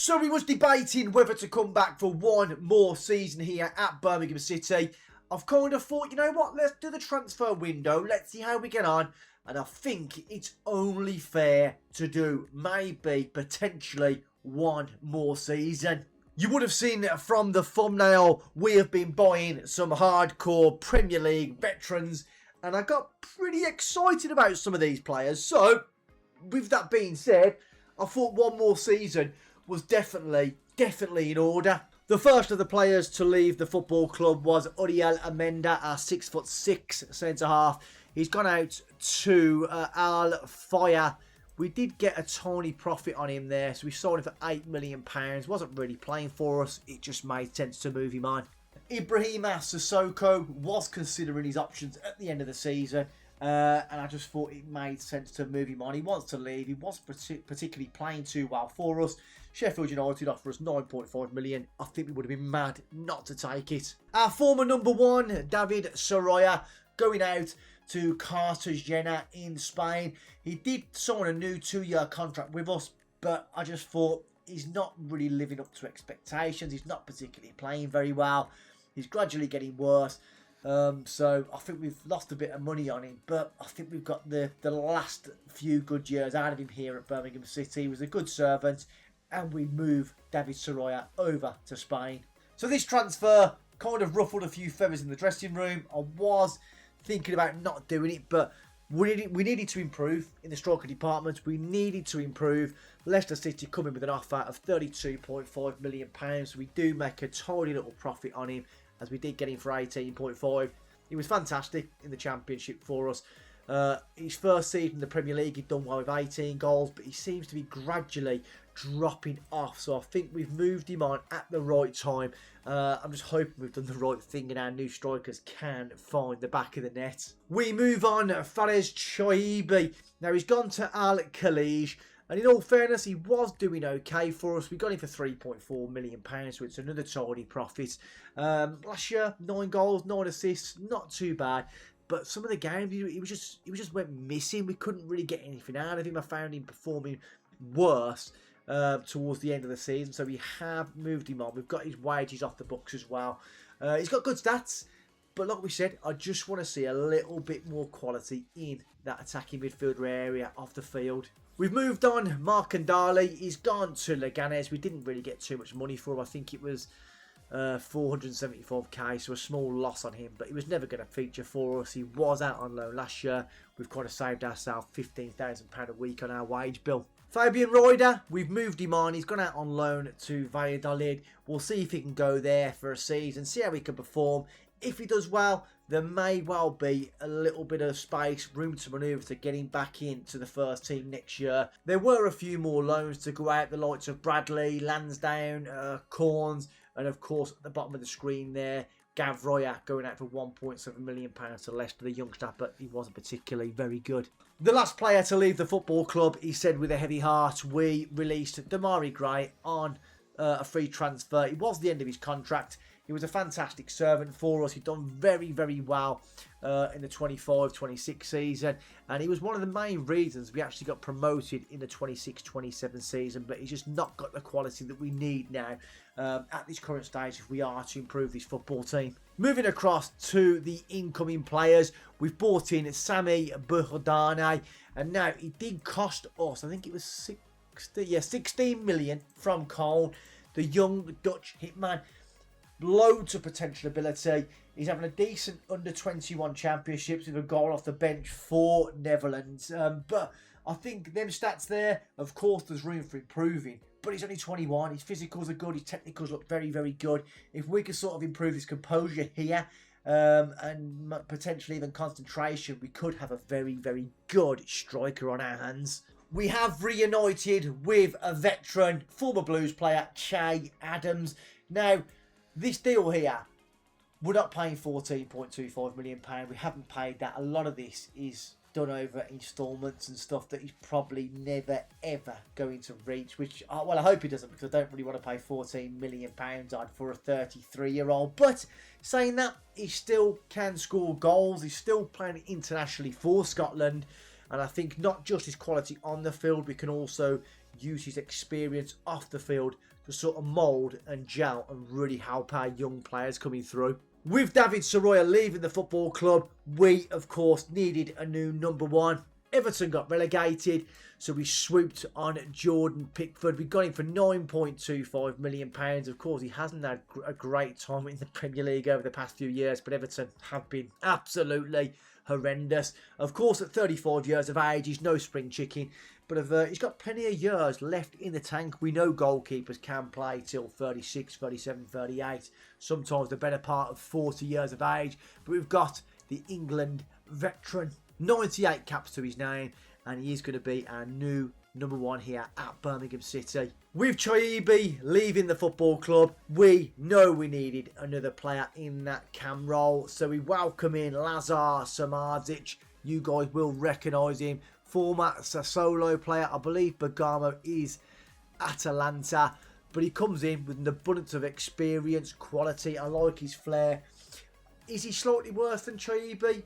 So we was debating whether to come back for one more season here at Birmingham City. I've kind of thought, you know what, let's do the transfer window, let's see how we get on. And I think it's only fair to do maybe, potentially, one more season. You would have seen from the thumbnail, we have been buying some hardcore Premier League veterans. And I got pretty excited about some of these players. So, with that being said, I thought one more season was definitely in order. The first of the players to leave the football club was Uriel Amenda, our 6'6" centre-half. He's gone out to Al Fire. We did get a tiny profit on him there, so we sold him for £8 million. Wasn't really playing for us. It just made sense to move him on. Ibrahima Sissoko was considering his options at the end of the season. And I just thought it made sense to move him on. He wants to leave. He wasn't particularly playing too well for us. Sheffield United offer us £9.5 million. I think we would have been mad not to take it. Our former number one, David Soroya, going out to Cartagena in Spain. He did sign a new 2-year contract with us, but I just thought he's not really living up to expectations. He's not particularly playing very well. He's gradually getting worse. So I think we've lost a bit of money on him, but I think we've got the last few good years out of him here at Birmingham City. He was a good servant, and we moved David Soroya over to Spain. So this transfer kind of ruffled a few feathers in the dressing room. I was thinking about not doing it, but we needed to improve in the striker department. We needed to improve. Leicester City come in with an offer of £32.5 million. We do make a tiny little profit on him, as we did get him for 18.5. He was fantastic in the Championship for us. His first season in the Premier League, he'd done well with 18 goals, but he seems to be gradually dropping off. So I think we've moved him on at the right time. I'm just hoping we've done the right thing and our new strikers can find the back of the net. We move on, Fares Chaibi. Now he's gone to Al Khalij. And in all fairness, he was doing okay for us. We got him for £3.4 million, so it's another tidy profit. Last year, 9 goals, 9 assists, not too bad. But some of the games, he just went missing. We couldn't really get anything out of him. I found him performing worse towards the end of the season. So we have moved him on. We've got his wages off the books as well. He's got good stats. But like we said, I just want to see a little bit more quality in that attacking midfielder area of the field. We've moved on. Mark Kandali, he's gone to Leganes. We didn't really get too much money for him. I think it was 475k, so a small loss on him. But he was never going to feature for us. He was out on loan last year. We've kind of saved ourselves £15,000 a week on our wage bill. Fabian Ryder, we've moved him on. He's gone out on loan to Valladolid. We'll see if he can go there for a season, see how he can perform. If he does well, there may well be a little bit of space, room to manoeuvre to get him back into the first team next year. There were a few more loans to go out, the likes of Bradley, Lansdowne, Corns, and of course at the bottom of the screen there, Gav Royer going out for £1.7 million to Leicester, the youngster, but he wasn't particularly very good. The last player to leave the football club, he said with a heavy heart, we released Damari Gray on a free transfer. It was the end of his contract. He was a fantastic servant for us. He'd done very, very well in the 25-26 season. And he was one of the main reasons we actually got promoted in the 26-27 season. But he's just not got the quality that we need now at this current stage if we are to improve this football team. Moving across to the incoming players, we've brought in Sami Burdane. And now he did cost us, I think it was 16 million from Cole, the young Dutch hitman. Loads of potential ability. He's having a decent under-21 championships with a goal off the bench for Netherlands. But I think them stats there, of course, there's room for improving. But he's only 21. His physicals are good. His technicals look very, very good. If we could sort of improve his composure here and potentially even concentration, we could have a very, very good striker on our hands. We have reunited with a veteran, former Blues player, Che Adams. Now, this deal here, we're not paying £14.25 million. We haven't paid that. A lot of this is done over instalments and stuff that he's probably never, ever going to reach. Which, well, I hope he doesn't, because I don't really want to pay £14 million on for a 33-year-old. But saying that, he still can score goals. He's still playing internationally for Scotland. And I think not just his quality on the field, we can also use his experience off the field to sort of mould and gel and really help our young players coming through. With David Soroya leaving the football club, we of course needed a new number one. Everton got relegated, so we swooped on Jordan Pickford. We got him for £9.25 million. Of course, he hasn't had a great time in the Premier League over the past few years, but Everton have been absolutely horrendous. Of course, at 35 years of age, he's no spring chicken, but he's got plenty of years left in the tank. We know goalkeepers can play till 36, 37, 38, sometimes the better part of 40 years of age, but we've got the England veteran, 98 caps to his name, and he is going to be our new number one here at Birmingham City. With Chaibi leaving the football club, we know we needed another player in that cam role, so we welcome in Lazar Samardzic. You guys will recognise him. Former Sassuolo player, I believe Bergamo is Atalanta, but he comes in with an abundance of experience, quality. I like his flair. Is he slightly worse than Chaibi?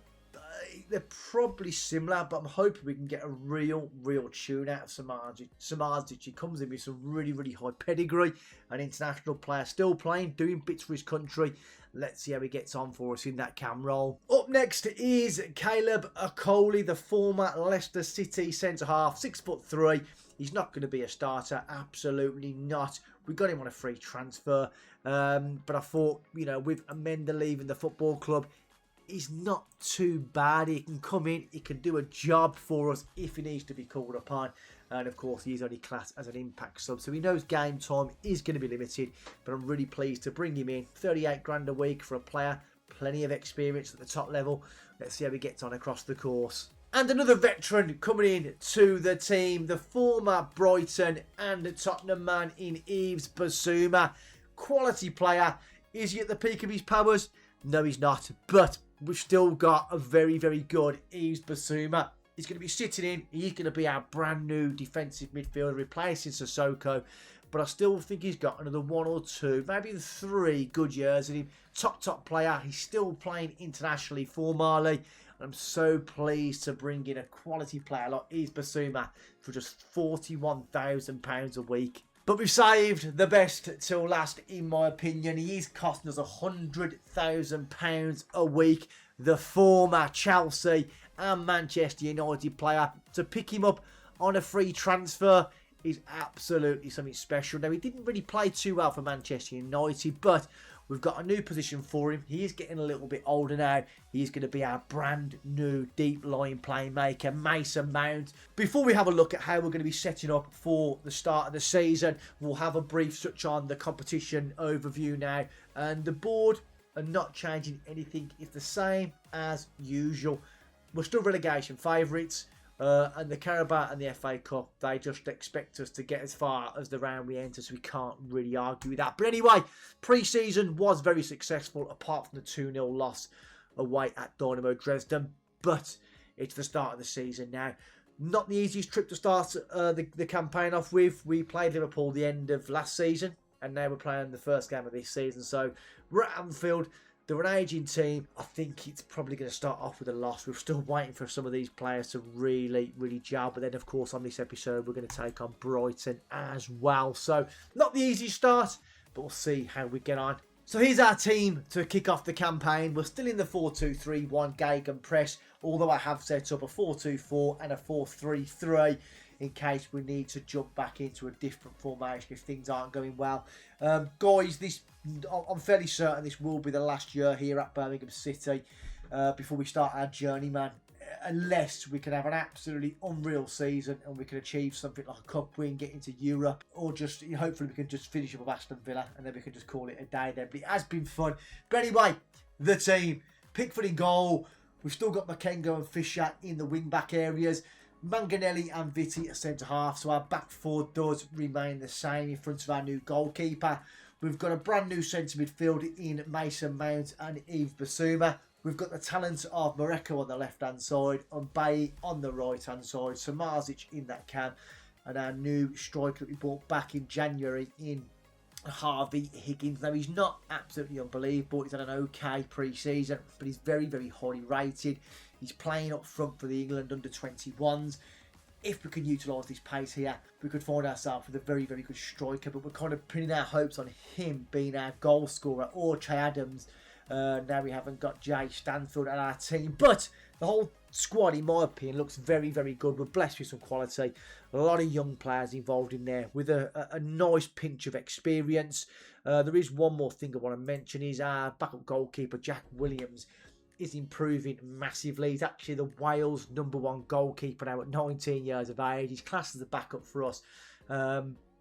They're probably similar, but I'm hoping we can get a real tune out of Samardzic. He comes in with some really high pedigree, an international player, still playing, doing bits for his country. Let's see how he gets on for us in that cam role. Up next is Caleb Okoli, the former Leicester City centre-half, 6'3". He's not going to be a starter, absolutely not. We got him on a free transfer, but I thought, you know, with Amenda leaving the football club, he's not too bad. He can come in, he can do a job for us if he needs to be called upon. And of course, he's only classed as an impact sub, so he knows game time is going to be limited. But I'm really pleased to bring him in. 38 grand a week for a player, plenty of experience at the top level. Let's see how he gets on across the course. And another veteran coming in to the team, the former Brighton and Tottenham man in Yves Bissouma. Quality player. Is he at the peak of his powers? No, he's not. But we've still got a very good Yves Bissouma. He's going to be sitting in. He's going to be our brand new defensive midfielder, replacing Sissoko. But I still think he's got another 1 or 2, maybe 3 good years in him. Top player. He's still playing internationally for Mali. I'm so pleased to bring in a quality player like Yves Bissouma for just £41,000 a week. But we've saved the best till last, in my opinion. He is costing us £100,000 a week. The former Chelsea and Manchester United player. To pick him up on a free transfer is absolutely something special. Now, he didn't really play too well for Manchester United, but we've got a new position for him. He is getting a little bit older now. He's going to be our brand new deep line playmaker, Mason Mount. Before we have a look at how we're going to be setting up for the start of the season, we'll have a brief touch on the competition overview now. And the board are not changing anything. It's the same as usual. We're still relegation favourites. And the Carabao and the FA Cup, they just expect us to get as far as the round we enter, so we can't really argue with that. But anyway, pre-season was very successful, apart from the 2-0 loss away at Dynamo Dresden. But it's the start of the season now. Not the easiest trip to start the campaign off with. We played Liverpool the end of last season, and now we're playing the first game of this season. So we're at Anfield. They're an ageing team. I think it's probably going to start off with a loss. We're still waiting for some of these players to really gel. But then, of course, on this episode, we're going to take on Brighton as well. So, not the easiest start, but we'll see how we get on. So, here's our team to kick off the campaign. We're still in the 4-2-3-1 Gegenpress, although I have set up a 4-2-4 and a 4-3-3 in case we need to jump back into a different formation if things aren't going well. Guys, I'm fairly certain this will be the last year here at Birmingham City before we start our journey, man. Unless we can have an absolutely unreal season and we can achieve something like a cup win, get into Europe, or just hopefully we can just finish up with Aston Villa and then we can just call it a day then. But it has been fun. But anyway, the team. Pickford in goal. We've still got Makengo and Fisher in the wing-back areas. Manganelli and Vitti are centre-half, so our back four does remain the same in front of our new goalkeeper. We've got a brand new centre midfield in Mason Mount and Yves Bissouma. We've got the talent of Mareko on the left-hand side and Bailly on the right-hand side. Samardzic in that cam. And our new striker that we bought back in January in Harvey Higgins. Now, he's not absolutely unbelievable. He's had an okay pre-season, but he's very highly rated. He's playing up front for the England under-21s. if we can utilise this pace here, we could find ourselves with a very, very good striker. But we're kind of pinning our hopes on him being our goal scorer or Che Adams. Now we haven't got Jay Stanfield at our team. But the whole squad, in my opinion, looks very, very good. We're blessed with some quality. A lot of young players involved in there with a nice pinch of experience. There is one more thing I want to mention is our backup goalkeeper, Jack Williams, is improving massively. He's actually the Wales #1 goalkeeper now at 19 years of age. He's classed as a backup for us.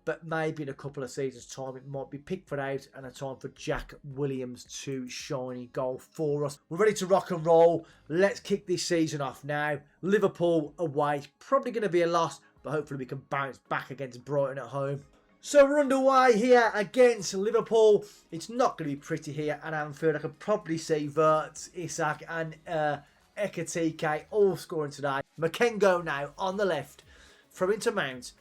But maybe in a couple of seasons' time, it might be Pickford out and a time for Jack Williams to shine in goal for us. We're ready to rock and roll. Let's kick this season off now. Liverpool away. Probably going to be a loss, but hopefully we can bounce back against Brighton at home. So we're underway here against Liverpool. It's not going to be pretty here at Anfield. I could probably see Wirtz, Isak and Ekitike all scoring today. Makengo now on the left. Throw into Mount.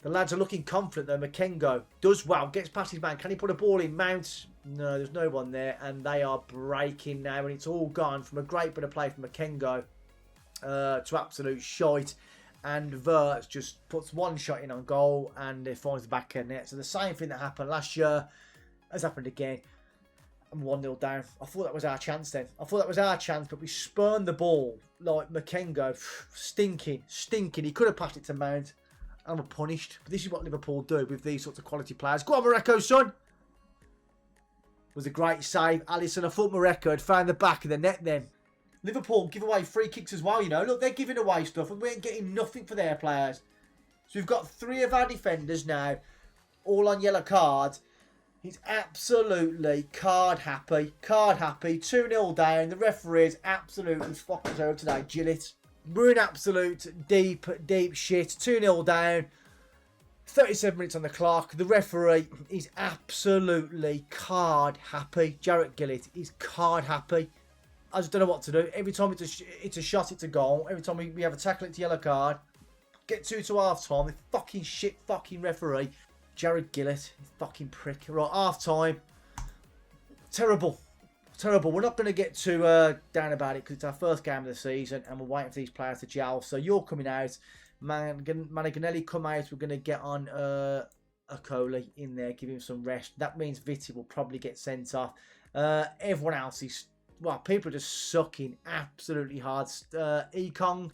The lads are looking confident though. Makengo does well, gets past his man. Can he put a ball in? Mount? No, there's no one there. And they are breaking now. And it's all gone from a great bit of play from Makengo to absolute shite. And Wirtz just puts one shot in on goal and it finds the back of the net. So the same thing that happened last year has happened again. I'm 1-0 down. I thought that was our chance then. I thought that was our chance, but we spurned the ball like Makengo. Stinking. He could have passed it to Mount. And we're punished. But this is what Liverpool do with these sorts of quality players. Go on, Morocco, son. Was a great save. Alisson, I thought Morocco had found the back of the net then. Liverpool give away free kicks as well, you know. Look, they're giving away stuff and we ain't getting nothing for their players. So we've got 3 of our defenders now, all on yellow cards. He's absolutely card happy. 2-0 down. The referee is absolutely fucked us over today, Gillett. We're in absolute deep shit. 2-0 down. 37 minutes on the clock. The referee is absolutely card happy. Jarrett Gillett is card happy. I just don't know what to do. Every time it's a shot, it's a goal. Every time we have a tackle, it's a yellow card. Get 2 to half time. The fucking shit fucking referee. Jarrett Gillett, fucking prick. Right, half time. Terrible. We're not going to get too down about it because it's our first game of the season and we're waiting for these players to gel. So you're coming out. Maniganelli come out. We're going to get on Okoli in there, give him some rest. That means Vitti will probably get sent off. Everyone else is... Well, people are just sucking absolutely hard. Ekong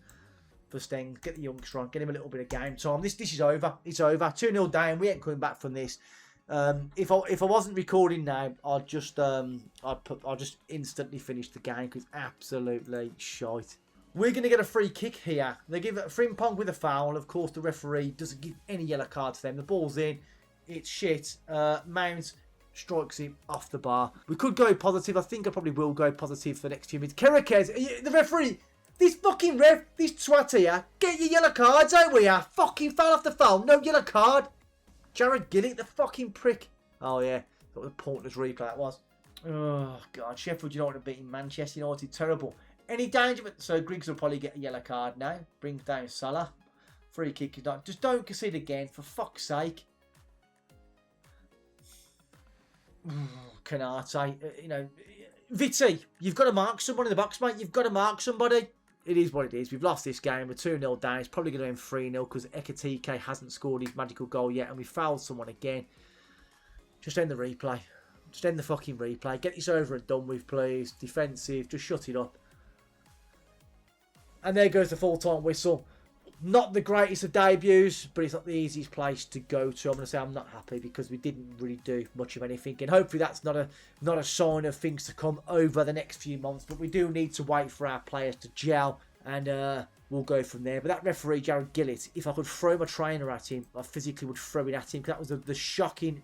for Steng. Get the youngster on. Get him a little bit of game time. This is over. It's over. 2-0 down. We ain't coming back from this. If I wasn't recording now, I'd just instantly finish the game because it's absolutely shite. We're going to get a free kick here. They give it a Frimpong with a foul. Of course, the referee doesn't give any yellow card to them. The ball's in. It's shit. Mount strikes him off the bar. We could go positive. I think I probably will go positive for the next few minutes. Kerekes, the referee, this fucking ref, this twat here, get your yellow cards out we are. Fucking foul off the foul. No yellow card. Jared Gillett, the fucking prick. Oh, yeah. That was a pointless replay, that was. Oh, God. Sheffield United are beating Manchester United. Terrible. Any danger? So Griggs will probably get a yellow card now. Brings down Salah. Free kick is not. Just don't concede again, for fuck's sake. Canate. You know, Vitti, you've got to mark someone in the box, mate. You've got to mark somebody. It is what it is. We've lost this game. We're 2-0 down. It's probably going to end 3-0 because Ekitike hasn't scored his magical goal yet and we fouled someone again. Just end the replay. Just end the fucking replay. Get this over and done with, please. Defensive. Just shut it up. And there goes the full-time whistle. Not the greatest of debuts, but it's not the easiest place to go to. I'm going to say I'm not happy because we didn't really do much of anything. And hopefully that's not a sign of things to come over the next few months. But we do need to wait for our players to gel. And we'll go from there. But that referee, Jared Gillett, if I could throw my trainer at him, I physically would throw it at him. That was the shocking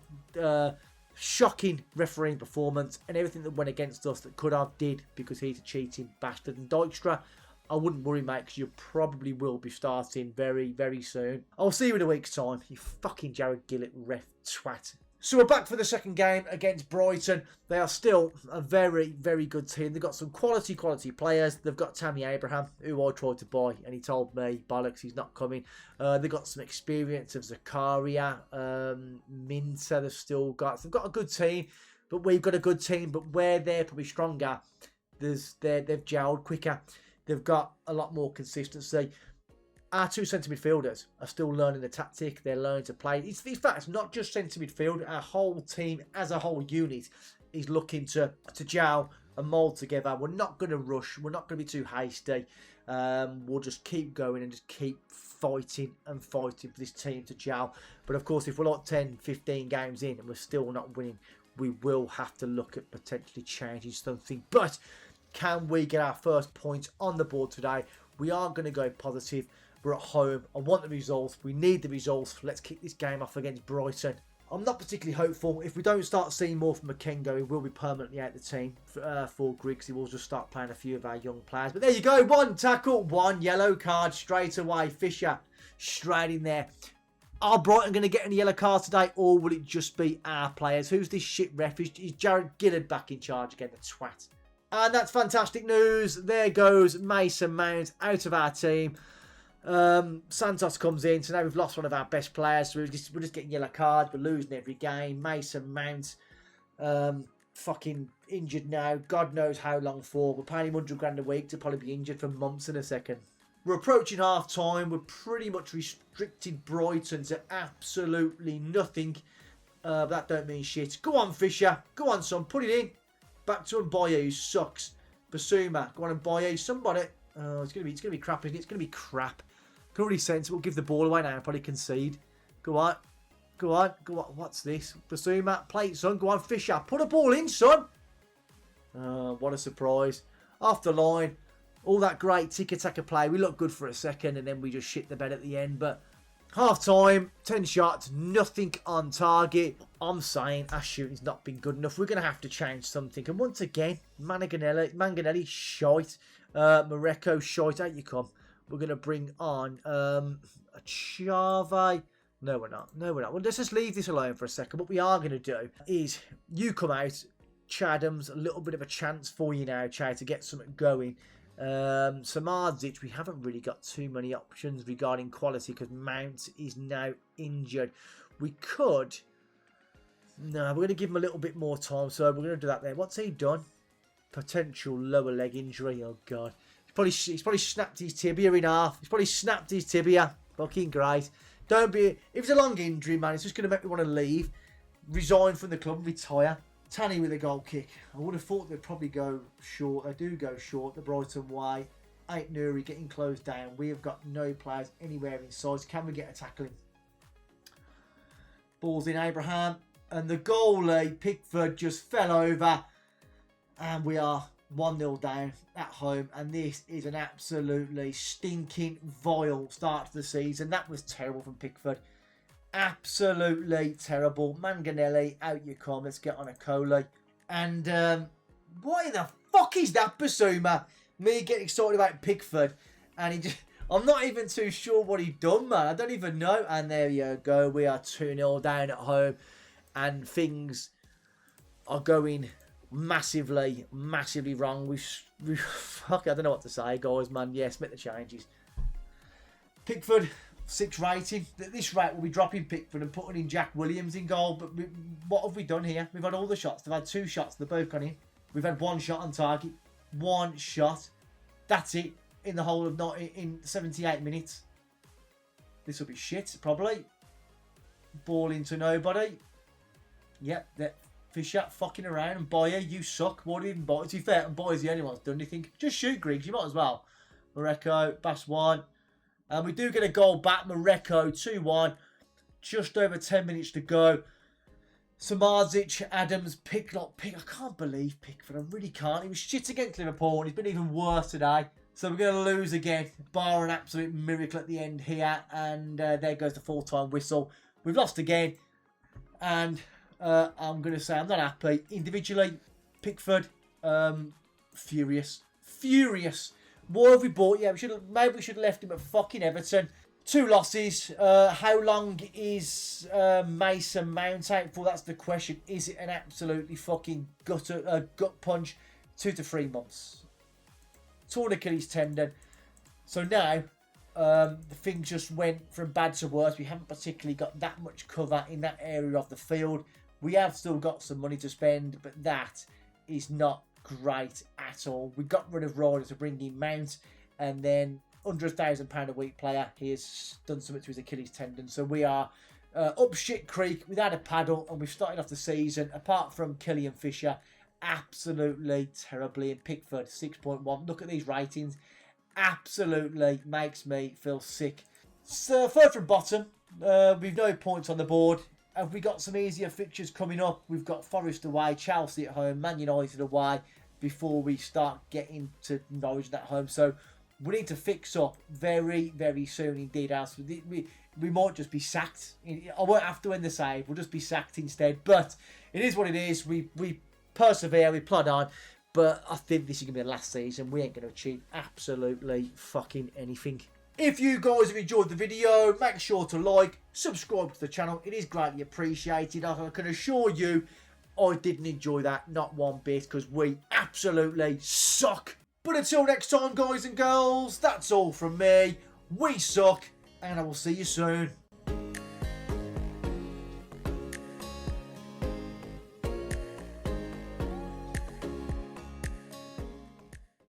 refereeing performance. And everything that went against us that could have did because he's a cheating bastard. And Dijkstra, I wouldn't worry, mate, because you probably will be starting very, very soon. I'll see you in a week's time, you fucking Jared Gillett ref twat. So we're back for the second game against Brighton. They are still a very, very good team. They've got some quality players. They've got Tammy Abraham, who I tried to buy, and he told me, bollocks, he's not coming. They've got some experience of Zakaria, Minter they've still got. So they've got a good team, but we've got a good team. But where they're probably stronger, they've gelled quicker. They've got a lot more consistency. our two centre midfielders are still learning the tactic. They're learning to play. In fact, it's not just centre midfield. Our whole team, as a whole unit, is looking to gel and mould together. We're not going to rush. We're not going to be too hasty. We'll just keep going and just keep fighting and fighting for this team to gel. But of course, if we're like 10, 15 games in and we're still not winning, we will have to look at potentially changing something. But can we get our first point on the board today? We are going to go positive. We're at home. I want the results. We need the results. Let's kick this game off against Brighton. I'm not particularly hopeful. If we don't start seeing more from Makengo, he will be permanently out of the team for Griggs. He will just start playing a few of our young players. But there you go. One tackle, one yellow card straight away. Fisher straight in there. Are Brighton going to get any yellow cards today, or will it just be our players? Who's this shit ref? Is Jared Gillard back in charge again? The twat. And that's fantastic news. There goes Mason Mount out of our team. Santos comes in, so now we've lost one of our best players. So we're just getting yellow cards. We're losing every game. Mason Mount, fucking injured now. God knows how long for. We're paying him 100 grand a week to probably be injured for months in a second. We're approaching half time. We're pretty much restricted Brighton to absolutely nothing. But that don't mean shit. Go on, Fisher. Go on, son. Put it in. Back to Mboye, who sucks. Basuma, go on, Mboye. Somebody. Oh, it's gonna be crap, isn't it? It's gonna be crap. Can already sense we'll give the ball away now and probably concede. Go on. Go on. Go on. What's this? Basuma, play it, son. Go on, Fisher. Put a ball in, son. Oh, what a surprise. Off the line. All that great tiki-taka play. We looked good for a second and then we just shit the bed at the end. But half time, 10 shots, nothing on target. I'm saying our shooting's not been good enough. We're going to have to change something. And once again, Manganelli, shite. Mareko, shite. Out you come. We're going to bring on a Chave. No, we're not. No, we're not. Well, let's just leave this alone for a second. What we are going to do is you come out. Chadham's a little bit of a chance for you now, Chad, to get something going. Samardzic, we haven't really got too many options regarding quality because Mount is now injured. We could... No, we're going to give him a little bit more time, so we're going to do that there. What's he done? Potential lower leg injury. Oh, God. He's probably snapped his tibia in half. He's probably snapped his tibia. Fucking great. Don't be... If it's a long injury, man, it's just going to make me want to leave. Resign from the club, retire. Tanny with a goal kick. I would have thought they'd probably go short. They do go short. The Brighton way. Ain't Nuri getting closed down. We have got no players anywhere inside. Can we get a tackling? Balls in Abraham. And the goalie, Pickford, just fell over. And we are 1-0 down at home. And this is an absolutely stinking, vile start to the season. That was terrible from Pickford. Absolutely terrible. Manganelli, out you come. Let's get on a Coley. And what in the fuck is that, Basuma? Me getting excited about Pickford. And he just... I'm not even too sure what he done, man. I don't even know. And there you go. We are 2-0 down at home. And things are going massively, massively wrong. We fuck, I don't know what to say, guys, man. Yes, make the changes. Pickford... 6 rating. At this rate, we'll be dropping Pickford and putting in Jack Williams in goal. But what have we done here? We've had all the shots. They've had 2 shots. They've both gone in. We've had 1 shot on target. 1 shot. That's it. In the whole of in 78 minutes. This will be shit, probably. Ball into nobody. Yep. That Fisher fucking around. And Boyer, you suck. What even Boyer? To be fair, and Boyer's the only one that's done anything. Just shoot, Griggs. You might as well. Mareko, Bass 1. And we do get a goal back. Mareko, 2-1. Just over 10 minutes to go. Samardzic, Adams, Picklock. I can't believe Pickford. I really can't. He was shit against Liverpool and he's been even worse today. So we're going to lose again. Bar an absolute miracle at the end here. And there goes the full-time whistle. We've lost again. And I'm going to say I'm not happy. Individually, Pickford, furious. Furious. What have we bought? Yeah, maybe we should have left him at fucking Everton. 2 losses. How long is Mason Mount out for? That's the question. Is it an absolutely fucking gut punch? 2 to 3 months. Torn Achilles tendon. So now, the thing just went from bad to worse. We haven't particularly got that much cover in that area of the field. We have still got some money to spend, but that is not great at all. We got rid of Ryder to bring in Mount, and then £100,000 a week player. He has done something to his Achilles tendon. So we are up shit creek without a paddle, and we've started off the season, apart from Killian Fisher, absolutely terribly. In Pickford, 6.1. Look at these ratings. Absolutely makes me feel sick. So third from bottom, we've no points on the board. Have we got some easier fixtures coming up? We've got Forest away, Chelsea at home, Man United away before we start getting to Norwich at home. So we need to fix up very, very soon indeed. Else we might just be sacked. I won't have to win the save. We'll just be sacked instead. But it is what it is. We persevere. We plod on. But I think this is going to be the last season. We ain't going to achieve absolutely fucking anything. If you guys have enjoyed the video, make sure to like, subscribe to the channel. It is greatly appreciated. I can assure you, I didn't enjoy that, not one bit, because we absolutely suck. But until next time, guys and girls, that's all from me. We suck, and I will see you soon.